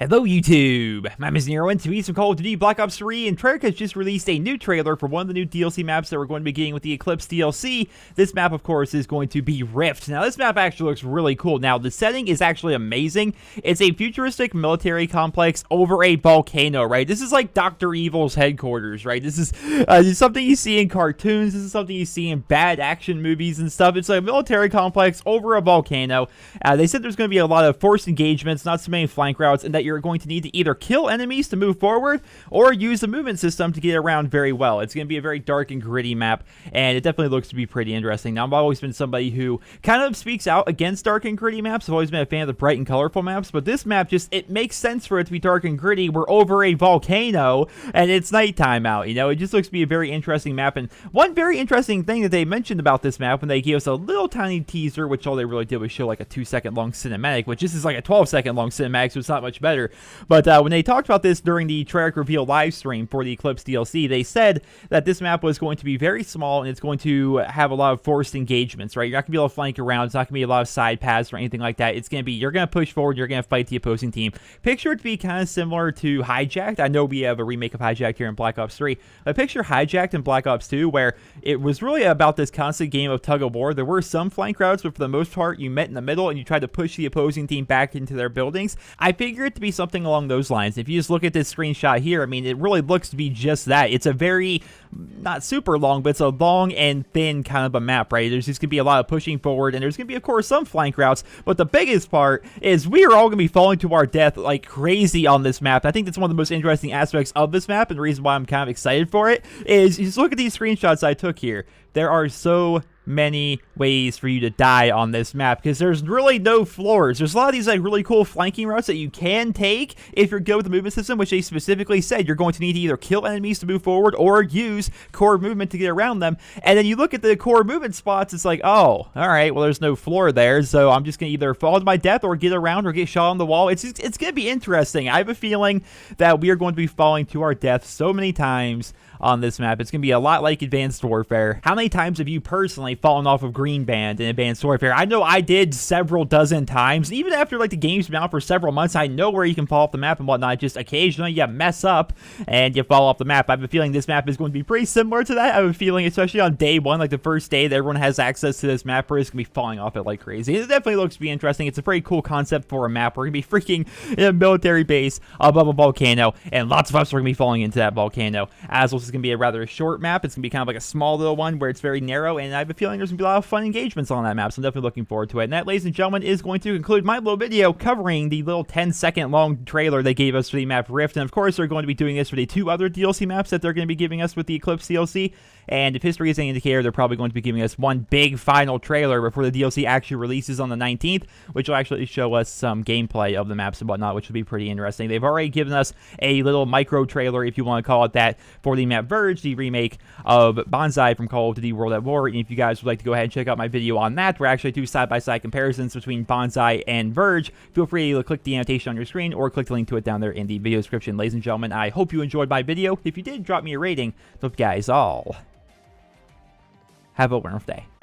Hello YouTube, my name is Nero, and today some Call of Duty Black Ops 3, and Treyarch has just released a new trailer for one of the new DLC maps that we're going to be getting with the Eclipse DLC. This map, of course, is going to be Rift. Now, this map actually looks really cool. Now, the setting is actually amazing. It's a futuristic military complex over a volcano, right? This is like Dr. Evil's headquarters, right? This is something you see in cartoons. This is something you see in bad action movies and stuff. It's a military complex over a volcano. They said there's going to be a lot of forced engagements, not so many flank routes, and that you're going to need to either kill enemies to move forward or use the movement system to get around very well. It's going to be a very dark and gritty map, and it definitely looks to be pretty interesting. Now, I've always been somebody who kind of speaks out against dark and gritty maps. I've always been a fan of the bright and colorful maps, but this map just, it makes sense for it to be dark and gritty. We're over a volcano, and it's nighttime out, you know? It just looks to be a very interesting map, and one very interesting thing that they mentioned about this map when they gave us a little tiny teaser, which all they really did was show like a 2-second long cinematic, which this is like a 12-second long cinematic, so it's not much better. But when they talked about this during the Treyarch reveal live stream for the Eclipse DLC, they said that this map was going to be very small and it's going to have a lot of forced engagements, right? You're not going to be able to flank around. It's not going to be a lot of side paths or anything like that. It's going to be, you're going to push forward, you're going to fight the opposing team. Picture it to be kind of similar to Hijacked. I know we have a remake of Hijacked here in Black Ops 3, but picture Hijacked in Black Ops 2, where it was really about this constant game of tug of war. There were some flank routes, but for the most part, you met in the middle and you tried to push the opposing team back into their buildings. I figure it to be something along those lines. If you just look at this screenshot here, I mean, it really looks to be just that. It's a very, not super long, but it's a long and thin kind of a map, right? There's just going to be a lot of pushing forward, and there's going to be, of course, some flank routes, but the biggest part is we are all going to be falling to our death like crazy on this map. I think that's one of the most interesting aspects of this map, and the reason why I'm kind of excited for it is, you just look at these screenshots I took here. There are so many ways for you to die on this map because there's really no floors. There's a lot of these like really cool flanking routes that you can take if you're good with the movement system, which they specifically said you're going to need to either kill enemies to move forward or use core movement to get around them. And then you look at the core movement spots, it's like, oh, all right, well, there's no floor there, so I'm just gonna either fall to my death or get around or get shot on the wall. It's gonna be interesting. I have a feeling that we are going to be falling to our death so many times on this map. It's going to be a lot like Advanced Warfare. How many times have you personally fallen off of Green Band in Advanced Warfare? I know I did several dozen times. Even after like the game's been out for several months, I know where you can fall off the map and whatnot. Just occasionally you mess up and you fall off the map. I have a feeling this map is going to be pretty similar to that. I have a feeling, especially on day one, like the first day that everyone has access to this map, we're just going to be falling off it like crazy. It definitely looks to be interesting. It's a very cool concept for a map. We're going to be freaking in a military base above a volcano, and lots of us are going to be falling into that volcano. As well, this is going to be a rather short map. It's going to be kind of like a small little one where it's very narrow, and I have a feeling there's going to be a lot of fun engagements on that map, so I'm definitely looking forward to it. And that, ladies and gentlemen, is going to conclude my little video covering the little 10-second long trailer they gave us for the map Rift. And of course, they're going to be doing this for the 2 other DLC maps that they're going to be giving us with the Eclipse DLC. And if history is any indicator, they're probably going to be giving us one big final trailer before the DLC actually releases on the 19th, which will actually show us some gameplay of the maps and whatnot, which will be pretty interesting. They've already given us a little micro trailer, if you want to call it that, for the map Verge, the remake of Bonsai from Call of Duty World at War. And if you guys would like to go ahead and check out my video on that, where I actually do side-by-side comparisons between Bonsai and Verge, feel free to click the annotation on your screen or click the link to it down there in the video description. Ladies and gentlemen, I hope you enjoyed my video. If you did, drop me a rating. Hope you guys all have a wonderful day.